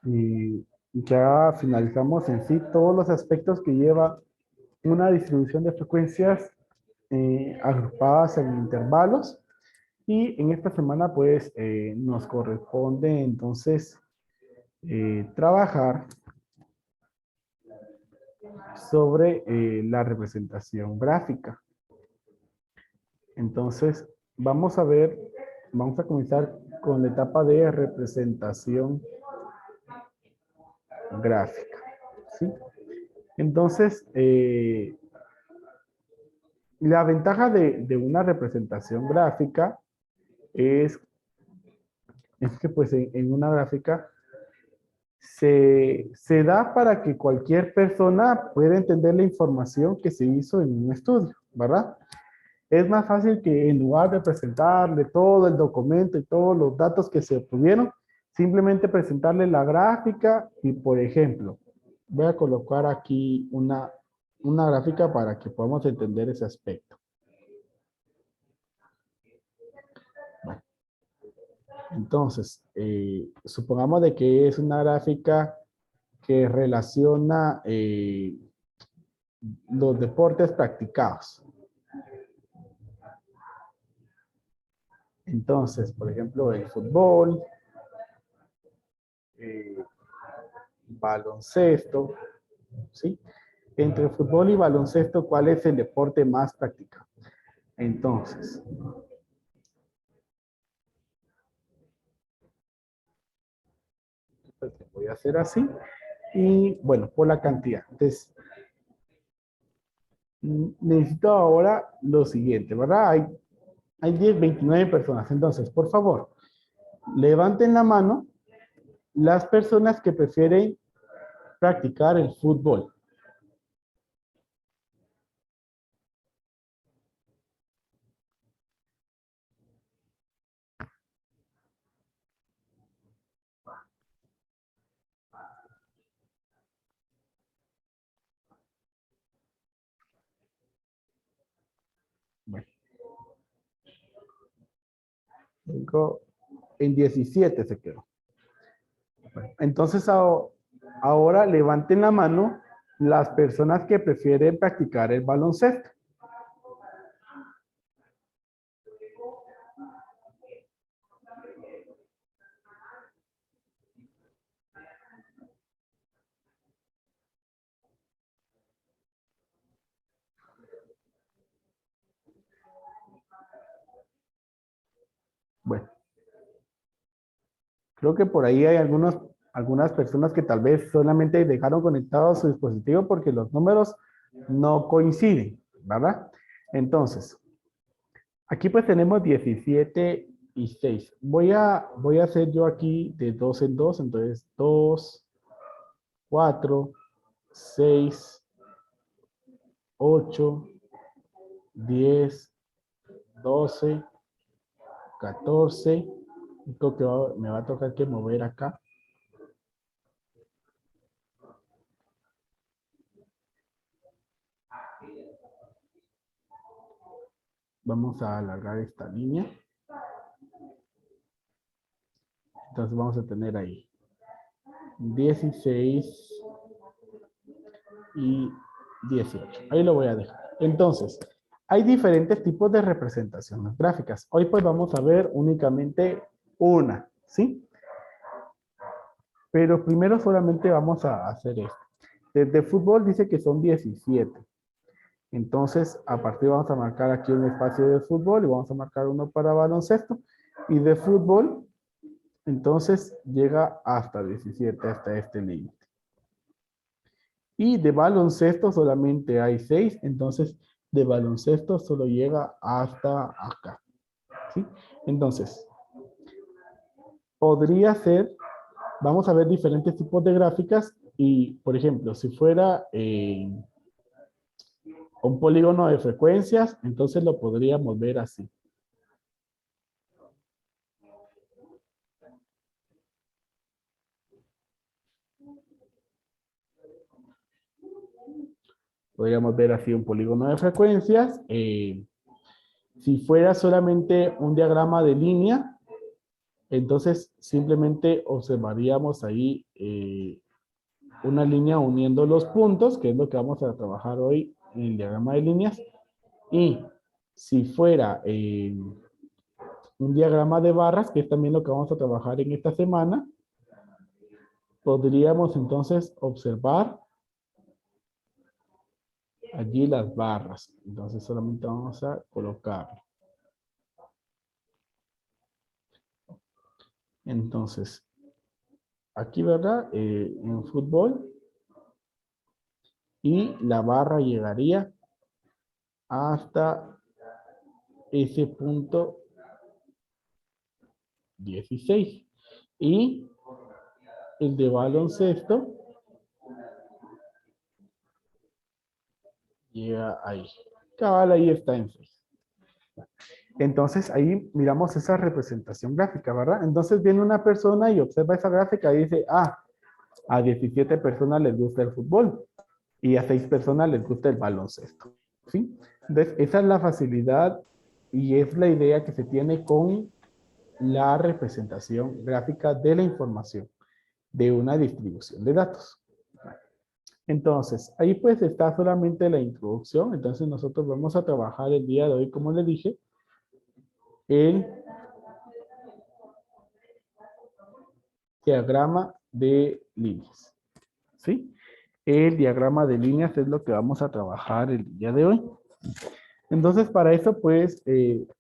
Y ya finalizamos en sí todos los aspectos que lleva una distribución de frecuencias agrupadas en intervalos. Y en esta semana, pues, nos corresponde entonces trabajar sobre la representación gráfica. Entonces, vamos a ver, vamos a comenzar con la etapa de representación gráfica, ¿sí? Entonces, la ventaja de una representación gráfica es, es que pues en una gráfica se da para que cualquier persona pueda entender la información que se hizo en un estudio, ¿verdad? Es más fácil que en lugar de presentarle todo el documento y todos los datos que se obtuvieron, simplemente presentarle la gráfica y, por ejemplo, voy a colocar aquí una gráfica para que podamos entender ese aspecto. Bueno, entonces, supongamos de que es una gráfica que relaciona los deportes practicados. Entonces, por ejemplo, el fútbol, eh, baloncesto, ¿sí? Entre fútbol y baloncesto, ¿cuál es el deporte más practicado? Entonces, pues, voy a hacer así. Y bueno, por la cantidad. Entonces, necesito ahora lo siguiente, ¿verdad? Hay 10, 29 personas. Entonces, por favor, levanten la mano las personas que prefieren practicar el fútbol. Bueno, en 17 se quedó. Bueno, entonces, ahora levanten la mano las personas que prefieren practicar el baloncesto. Bueno, creo que por ahí hay algunas personas que tal vez solamente dejaron conectado su dispositivo porque los números no coinciden, ¿verdad? Entonces, aquí pues tenemos 17 y 6. Voy a hacer yo aquí de 2 en 2, entonces 2, 4, 6, 8, 10, 12, 14. Creo que me va a tocar que mover acá. Vamos a alargar esta línea. Entonces vamos a tener ahí 16 y 18. Ahí lo voy a dejar. Entonces, hay diferentes tipos de representaciones gráficas. Hoy pues vamos a ver únicamente una, ¿sí? Pero primero solamente vamos a hacer esto. Desde fútbol dice que son 17. Entonces, a partir vamos a marcar aquí un espacio de fútbol y vamos a marcar uno para baloncesto. Y de fútbol, entonces llega hasta 17, hasta este límite. Y de baloncesto solamente hay 6, entonces de baloncesto solo llega hasta acá. ¿Sí? Entonces, podría ser, vamos a ver diferentes tipos de gráficas y, por ejemplo, si fuera un polígono de frecuencias, entonces lo podríamos ver así. Podríamos ver así un polígono de frecuencias. Si fuera solamente un diagrama de línea, Entonces, simplemente observaríamos ahí una línea uniendo los puntos, que es lo que vamos a trabajar hoy en el diagrama de líneas. Y si fuera un diagrama de barras, que es también lo que vamos a trabajar en esta semana, podríamos entonces observar allí las barras. Entonces solamente vamos a colocar. Entonces, aquí, ¿verdad? En fútbol. Y la barra llegaría hasta ese punto 16. Y el de baloncesto llega ahí. Cabal, ahí está en 6. Entonces ahí miramos esa representación gráfica, ¿verdad? Entonces viene una persona y observa esa gráfica y dice, ah, a 17 personas les gusta el fútbol y a 6 personas les gusta el baloncesto, ¿sí? Entonces esa es la facilidad y es la idea que se tiene con la representación gráfica de la información de una distribución de datos. Entonces, ahí pues está solamente la introducción. Entonces nosotros vamos a trabajar el día de hoy, como les dije, el diagrama de líneas. ¿Sí? El diagrama de líneas es lo que vamos a trabajar el día de hoy. Entonces, para eso, pues,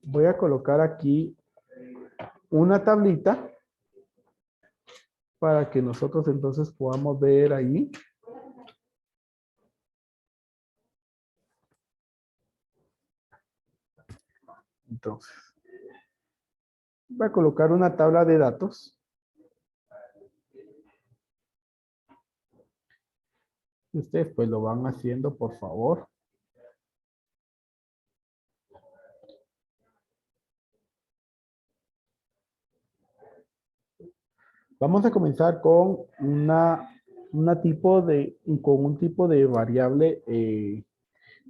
voy a colocar aquí una tablita para que nosotros entonces podamos ver ahí. Entonces, voy a colocar una tabla de datos. Y ustedes pues lo van haciendo, por favor. Vamos a comenzar con con un tipo de variable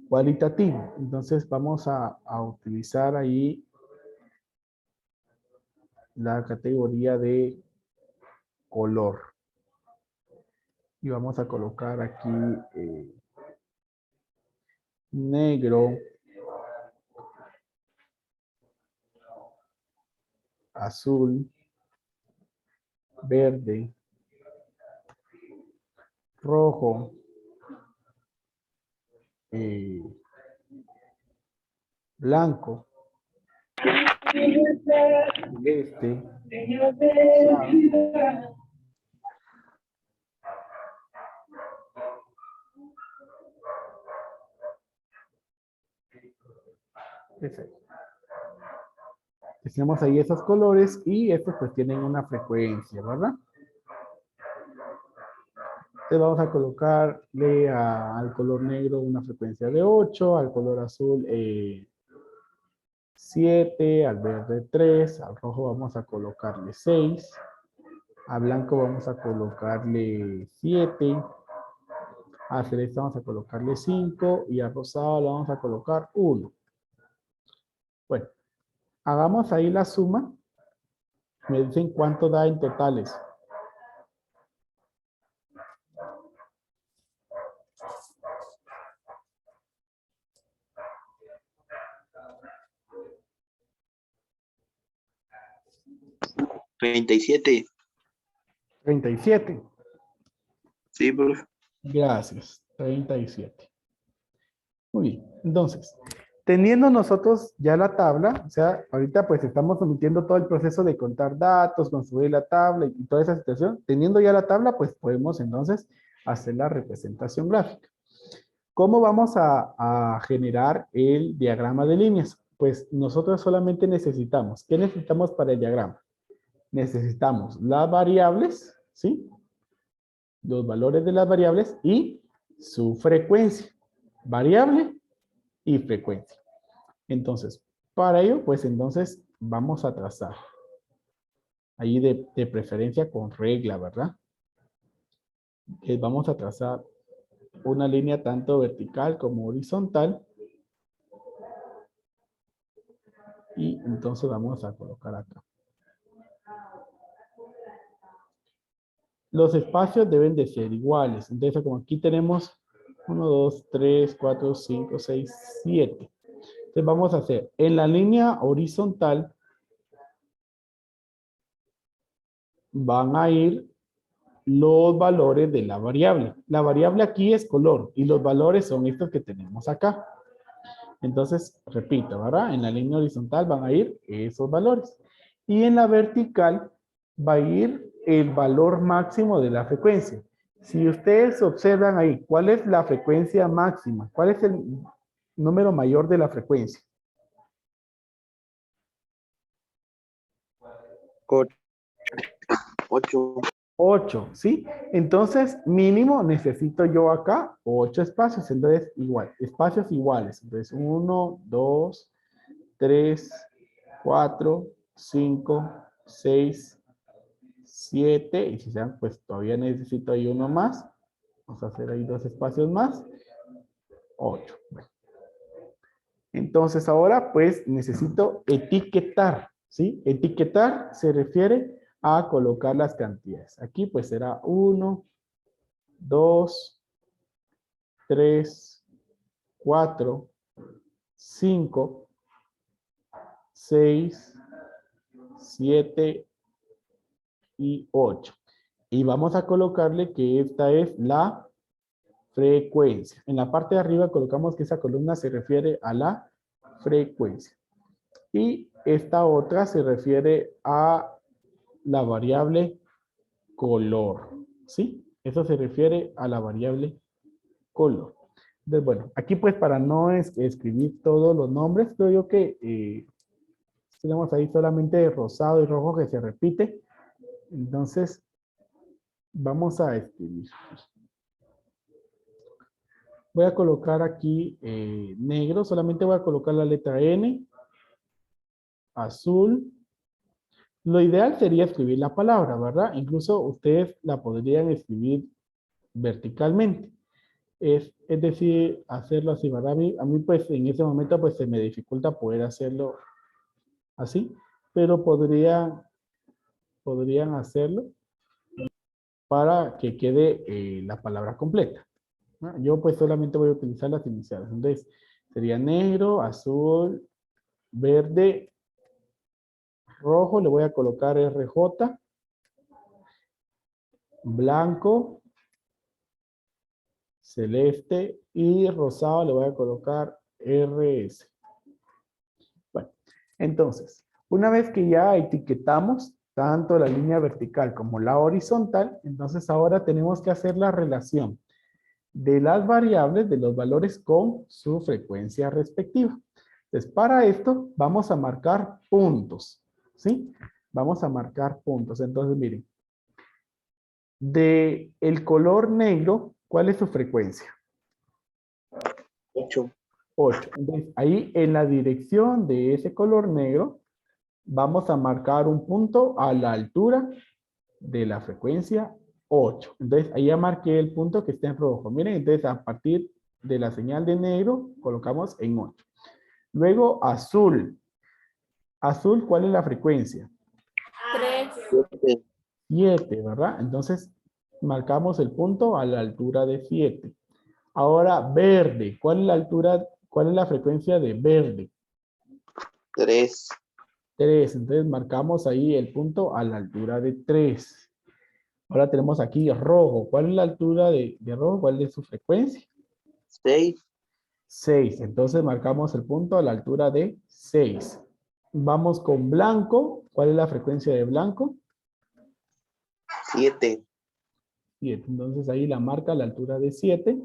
cualitativo. Entonces vamos a utilizar ahí la categoría de color. Y vamos a colocar aquí negro, azul, verde, rojo, blanco, celeste, rosado. Perfecto. Tenemos ahí esos colores y estos pues tienen una frecuencia, ¿verdad? Entonces vamos a colocarle al color negro una frecuencia de 8, al color azul 7, al verde 3, al rojo vamos a colocarle 6, a blanco vamos a colocarle 7, a celeste vamos a colocarle 5 y a rosado le vamos a colocar 1. Bueno, hagamos ahí la suma. Me dicen cuánto da en totales. ¿37? 37. Sí, profe. Gracias. 37. Muy bien. Entonces, teniendo nosotros ya la tabla, o sea, ahorita pues estamos omitiendo todo el proceso de contar datos, construir la tabla y toda esa situación. Teniendo ya la tabla, pues podemos entonces hacer la representación gráfica. ¿Cómo vamos a generar el diagrama de líneas? Pues nosotros solamente necesitamos, ¿qué necesitamos para el diagrama? Necesitamos las variables, ¿sí? Los valores de las variables y su frecuencia. Variable y frecuencia. Entonces, para ello, pues entonces vamos a trazar. Ahí de preferencia con regla, ¿verdad? Vamos a trazar una línea tanto vertical como horizontal. Y entonces vamos a colocar acá. los espacios deben de ser iguales. Entonces, como aquí tenemos 1, 2, 3, 4, 5, 6, 7. Entonces, vamos a hacer en la línea horizontal, van a ir los valores de la variable. La variable aquí es color y los valores son estos que tenemos acá. Entonces, repito, ¿verdad? En la línea horizontal van a ir esos valores. Y en la vertical va a ir el valor máximo de la frecuencia. Si ustedes observan ahí, ¿cuál es la frecuencia máxima? ¿Cuál es el número mayor de la frecuencia? 8. 8, ¿sí? Entonces, mínimo necesito yo acá 8 espacios. Entonces, igual, espacios iguales. Entonces, 1, 2, 3, 4, 5, 6, 7. Y si se dan, pues todavía necesito ahí uno más. Vamos a hacer ahí 2 espacios más. 8. Bueno. Entonces, ahora, pues, necesito etiquetar, ¿sí? Etiquetar se refiere a colocar las cantidades. Aquí, pues, será 1, 2, 3, 4, 5, 6, 7 y 8. Y vamos a colocarle que esta es la frecuencia. En la parte de arriba colocamos que esa columna se refiere a la frecuencia. Y esta otra se refiere a la variable color. ¿Sí? Eso se refiere a la variable color. Entonces, bueno, aquí pues para no escribir todos los nombres, creo yo que tenemos ahí solamente rosado y rojo que se repite. Entonces, vamos a escribir. Voy a colocar aquí negro, solamente voy a colocar la letra N, azul. Lo ideal sería escribir la palabra, ¿verdad? Incluso ustedes la podrían escribir verticalmente. Es decir, hacerlo así, ¿verdad? A mí, pues en ese momento pues se me dificulta poder hacerlo así, pero podrían hacerlo para que quede la palabra completa, ¿no? Yo pues solamente voy a utilizar las iniciales. Entonces, sería negro, azul, verde, rojo, le voy a colocar RJ, blanco, celeste y rosado le voy a colocar RS. Bueno, entonces, una vez que ya etiquetamos tanto la línea vertical como la horizontal, entonces ahora tenemos que hacer la relación de las variables, de los valores con su frecuencia respectiva. Entonces, para esto vamos a marcar puntos, ¿sí? Vamos a marcar puntos. Entonces, miren, de el color negro, ¿cuál es su frecuencia? 8. 8. Entonces, ahí en la dirección de ese color negro, vamos a marcar un punto a la altura de la frecuencia 8. Entonces, ahí ya marqué el punto que está en rojo. Miren, entonces a partir de la señal de negro, colocamos en 8. Luego, azul. Azul, ¿cuál es la frecuencia? 7. 7, ¿verdad? Entonces, marcamos el punto a la altura de 7. Ahora, verde. ¿Cuál es la altura, cuál es la frecuencia de verde? 3. 3. Entonces, marcamos ahí el punto a la altura de 3. Ahora tenemos aquí rojo. ¿Cuál es la altura de rojo? ¿Cuál es su frecuencia? 6. 6. Entonces, marcamos el punto a la altura de 6. Vamos con blanco. ¿Cuál es la frecuencia de blanco? 7. 7. Entonces, ahí la marca a la altura de 7.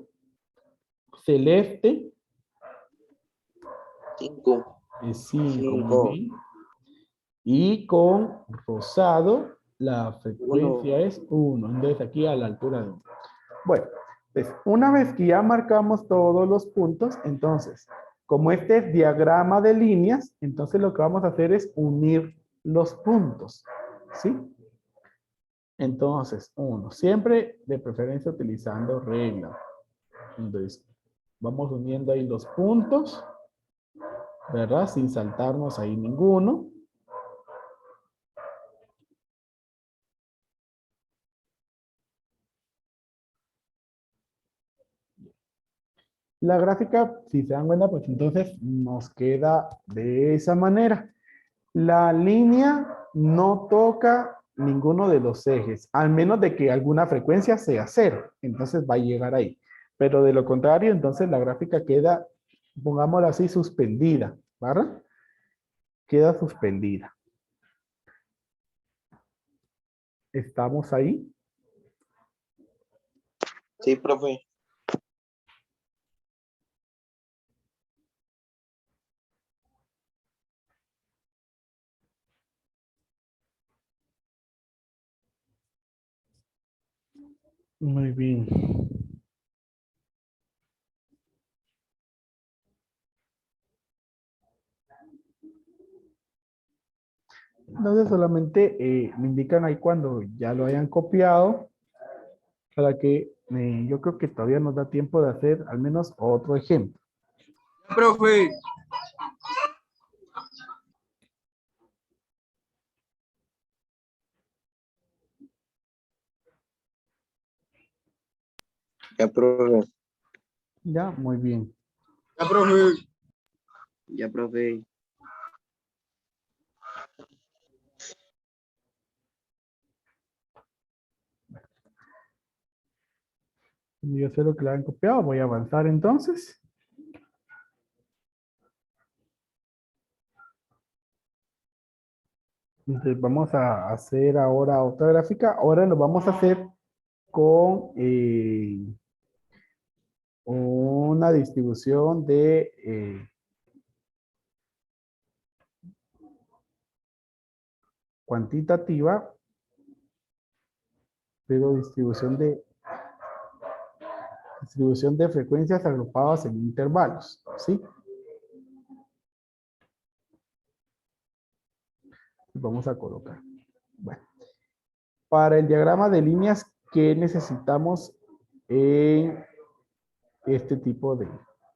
Celeste 5. es 5, muy 5. bien. Y con rosado la 1. frecuencia es 1. Entonces aquí a la altura de 1. Bueno, pues una vez que ya marcamos todos los puntos, entonces, como este es diagrama de líneas, entonces lo que vamos a hacer es unir los puntos, ¿sí? Entonces, 1, siempre de preferencia utilizando regla. Entonces, vamos uniendo ahí los puntos, ¿verdad? Sin saltarnos ahí ninguno. La gráfica, si se dan cuenta, pues entonces nos queda de esa manera. La línea no toca ninguno de los ejes, al menos de que alguna frecuencia sea cero. Entonces va a llegar ahí. Pero de lo contrario, entonces la gráfica queda, pongámoslo así, suspendida, ¿verdad? Queda suspendida. ¿Estamos ahí? Sí, profe. Muy bien. Entonces solamente me indican ahí cuando ya lo hayan copiado para que yo creo que todavía nos da tiempo de hacer al menos otro ejemplo. Profe, Ya, profe. Ya, muy bien. ya, profe. Ya, profe. Yo sé lo que lo han copiado, voy a avanzar entonces. Entonces vamos a hacer ahora otra gráfica. Ahora lo vamos a hacer con una distribución de cuantitativa, pero distribución de frecuencias agrupadas en intervalos, ¿sí? Vamos a colocar. Bueno, para el diagrama de líneas, ¿qué necesitamos en este tipo de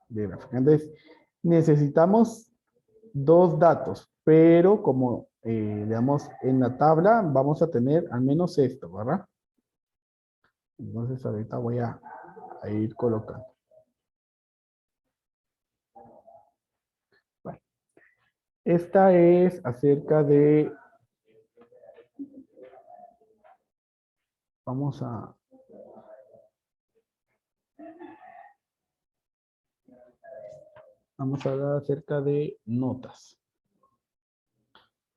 gráfica? Entonces, necesitamos dos datos, pero como, digamos, en la tabla vamos a tener al menos esto, ¿verdad? Entonces, ahorita voy a ir colocando. Bueno, esta es acerca de, vamos a hablar acerca de notas.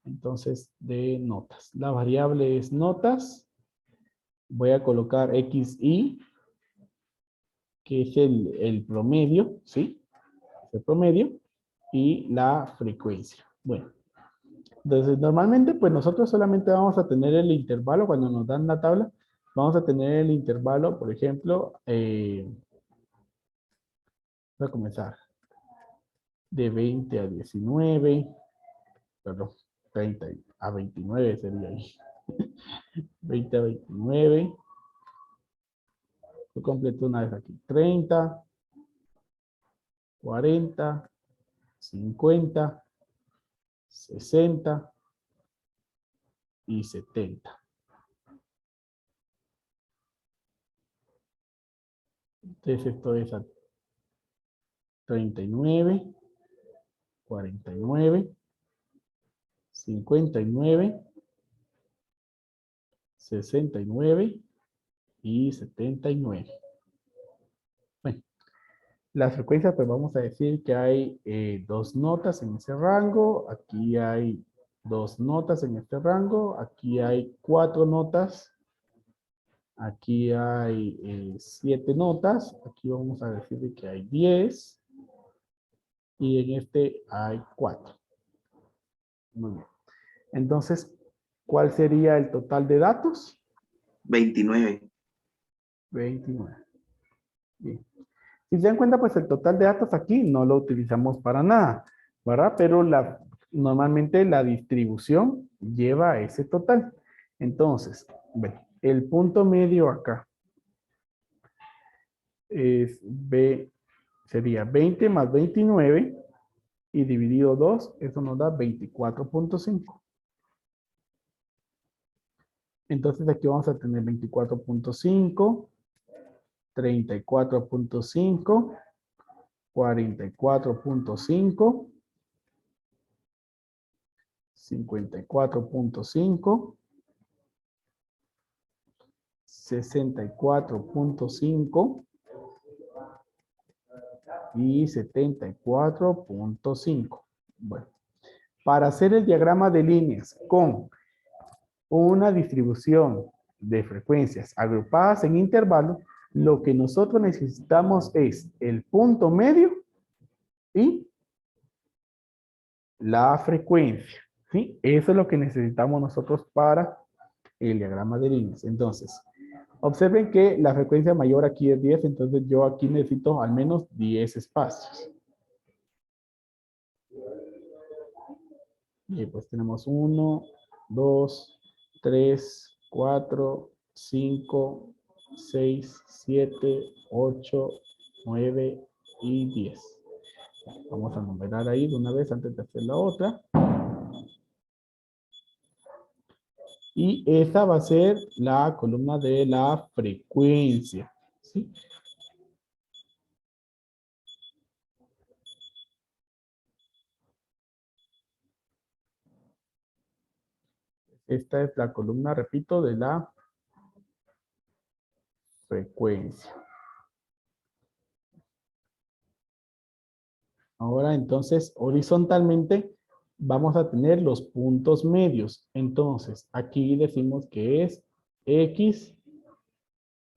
Entonces, de notas. La variable es notas. Voy a colocar XI, que es el promedio, ¿sí? El promedio y la frecuencia. Bueno, entonces normalmente pues nosotros solamente vamos a tener el intervalo cuando nos dan la tabla. Vamos a tener el intervalo, por ejemplo, voy a comenzar de 20 a 19, perdón, 30 a 29 sería ahí. 20 a 29. Yo completo una vez aquí. 30, 40, 50, 60 y 70. Entonces esto es a 39, 49, 59, 69 y 79. Bueno, las frecuencias, pues vamos a decir que hay dos notas en ese rango. Aquí hay dos notas en este rango. Aquí hay cuatro notas. Aquí hay 7 notas. Aquí vamos a decir que hay 10. Y en este hay 4. Muy bien. Entonces, ¿cuál sería el total de datos? 29. 29. Bien. Si se dan cuenta, pues el total de datos aquí no lo utilizamos para nada, ¿verdad? Pero normalmente la distribución lleva ese total. Entonces, bueno, el punto medio acá es sería 20 más 29 y dividido 2, eso nos da 24.5. Entonces aquí vamos a tener 24.5, 34.5 44.5, 54.5, 64.5 y 74.5. Bueno, para hacer el diagrama de líneas con una distribución de frecuencias agrupadas en intervalo, lo que nosotros necesitamos es el punto medio y la frecuencia, ¿sí? Eso es lo que necesitamos nosotros para el diagrama de líneas. Entonces, observen que la frecuencia mayor aquí es 10, entonces yo aquí necesito al menos 10 espacios. Y pues tenemos 1, 2, 3, 4, 5, 6, 7, 8, 9 y 10. Vamos a numerar ahí de una vez antes de hacer la otra. Y esta va a ser la columna de la frecuencia, ¿sí? Esta es la columna, repito, de la frecuencia. Ahora, entonces, horizontalmente vamos a tener los puntos medios. Entonces, aquí decimos que es X,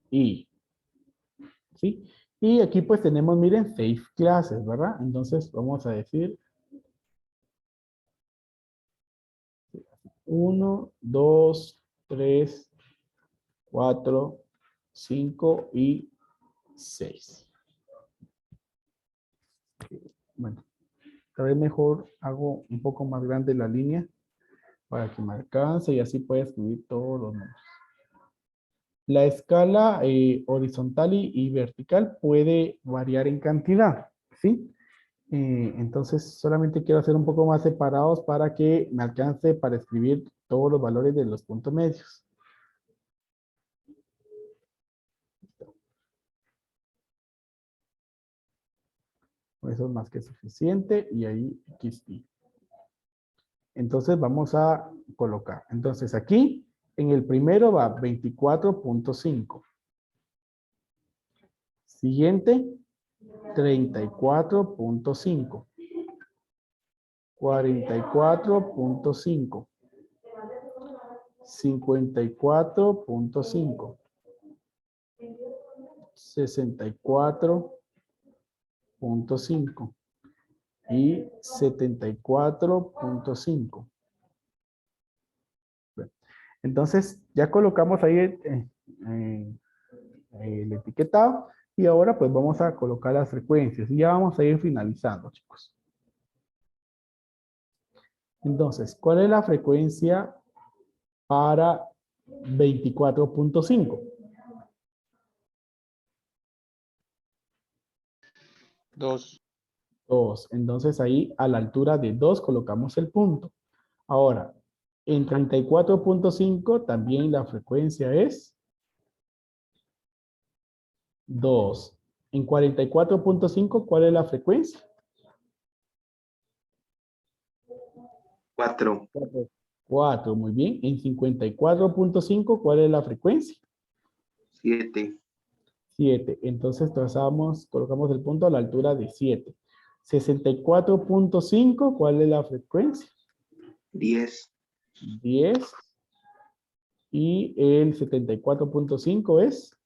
Y. ¿Sí? Y aquí pues tenemos, miren, 6 clases, ¿verdad? Entonces, vamos a decir 1, 2, 3, 4, 5 y 6. Bueno, tal vez mejor hago un poco más grande la línea para que me alcance y así pueda escribir todos los números. La escala horizontal y vertical puede variar en cantidad, ¿sí? Entonces solamente quiero hacer un poco más separados para que me alcance para escribir todos los valores de los puntos medios. Eso es más que suficiente y ahí XY. Entonces vamos a colocar. Entonces aquí en el primero va 24.5. Siguiente 34.5. 44.5. 54.5. 64.5 y 74.5. Entonces ya colocamos ahí el etiquetado y ahora pues vamos a colocar las frecuencias y ya vamos a ir finalizando, chicos. Entonces, ¿cuál es la frecuencia para 24.5? 2. 2. Entonces ahí a la altura de 2 colocamos el punto. Ahora, en 34.5 también la frecuencia es 2. En 44.5, ¿cuál es la frecuencia? 4. 4, muy bien. En 54.5, ¿cuál es la frecuencia? 7. 7. Entonces colocamos el punto a la altura de 7. 64.5, ¿cuál es la frecuencia? 10. 10. Y el 74.5 es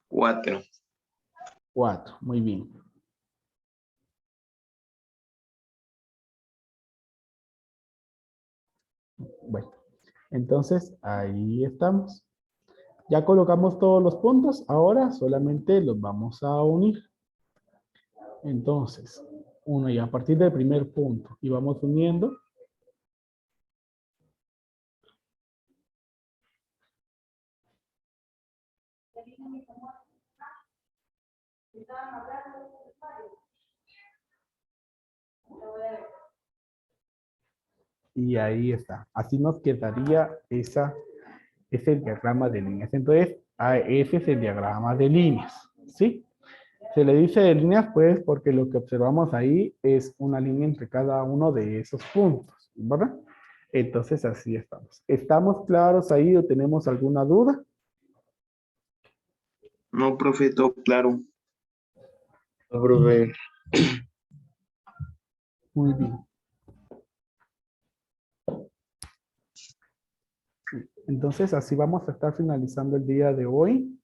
4. 4. Muy bien. Bueno, entonces ahí estamos. Ya colocamos todos los puntos. Ahora solamente los vamos a unir. Entonces, uno y a partir del primer punto y vamos uniendo. Y ahí está. Así nos quedaría ese diagrama de líneas. Entonces, ese es el diagrama de líneas. ¿Sí? Se le dice de líneas, pues, porque lo que observamos ahí es una línea entre cada uno de esos puntos, ¿verdad? Entonces, así estamos. ¿Estamos claros ahí o tenemos alguna duda? No, profe, todo claro. Ya, profe. Muy bien. Entonces, así vamos a estar finalizando el día de hoy.